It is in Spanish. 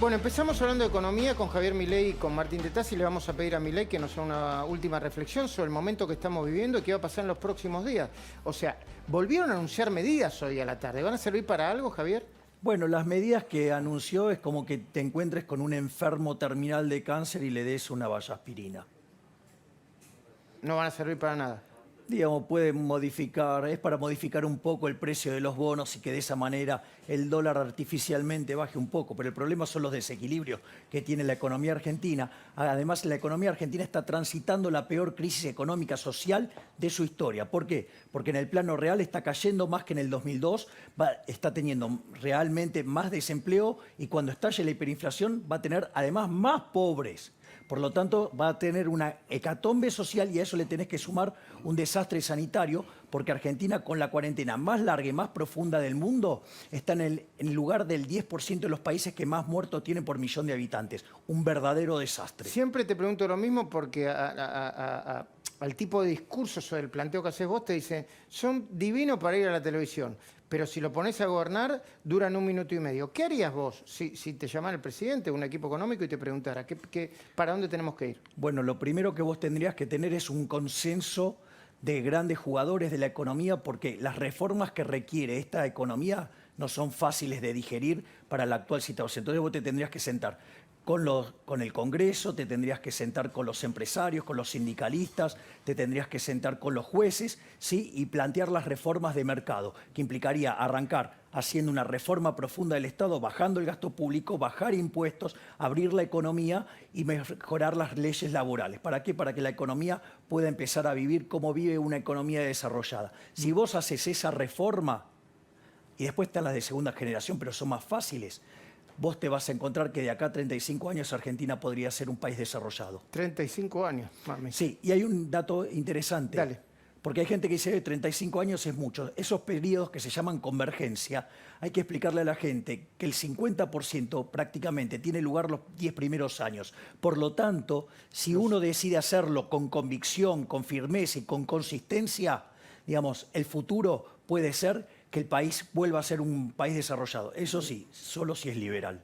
Bueno, empezamos hablando de economía con Javier Milei y con Martín de Tassi. Le vamos a pedir a Milei que nos haga una última reflexión sobre el momento que estamos viviendo y qué va a pasar en los próximos días. O sea, volvieron a anunciar medidas hoy a la tarde. ¿Van a servir para algo, Javier? Bueno, las medidas que anunció es como que te encuentres con un enfermo terminal de cáncer y le des una vallaspirina. No van a servir para nada. Digamos, puede modificar, es para modificar un poco el precio de los bonos y que de esa manera el dólar artificialmente baje un poco. Pero el problema son los desequilibrios que tiene la economía argentina. Además, la economía argentina está transitando la peor crisis económica social de su historia. ¿Por qué? Porque en el plano real está cayendo más que en el 2002, está teniendo realmente más desempleo y cuando estalle la hiperinflación va a tener además más pobres. Por lo tanto, va a tener una hecatombe social y a eso le tenés que sumar un desastre sanitario, porque Argentina, con la cuarentena más larga y más profunda del mundo, está en el lugar del 10% de los países que más muertos tienen por millón de habitantes. Un verdadero desastre. Siempre te pregunto lo mismo porque al tipo de discurso sobre el planteo que haces vos te dicen, son divinos para ir a la televisión, pero si lo pones a gobernar, duran 1 minuto y medio. ¿Qué harías vos si te llamara el presidente, un equipo económico, y te preguntara para dónde tenemos que ir? Bueno, lo primero que vos tendrías que tener es un consenso de grandes jugadores de la economía, porque las reformas que requiere esta economía no son fáciles de digerir para la actual situación. Entonces vos te tendrías que sentar con el Congreso, te tendrías que sentar con los empresarios, con los sindicalistas, te tendrías que sentar con los jueces, ¿sí? Y plantear las reformas de mercado, que implicaría arrancar haciendo una reforma profunda del Estado, bajando el gasto público, bajar impuestos, abrir la economía y mejorar las leyes laborales. ¿Para qué? Para que la economía pueda empezar a vivir como vive una economía desarrollada. Si vos haces esa reforma, y después están las de segunda generación, pero son más fáciles, vos te vas a encontrar que de acá a 35 años Argentina podría ser un país desarrollado. 35 años, mami. Sí, y hay un dato interesante. Dale. Porque hay gente que dice que 35 años es mucho. Esos periodos que se llaman convergencia, hay que explicarle a la gente que el 50% prácticamente tiene lugar los 10 primeros años. Por lo tanto, si uno decide hacerlo con convicción, con firmeza y con consistencia, digamos, el futuro puede ser que el país vuelva a ser un país desarrollado. Eso sí, solo si es liberal.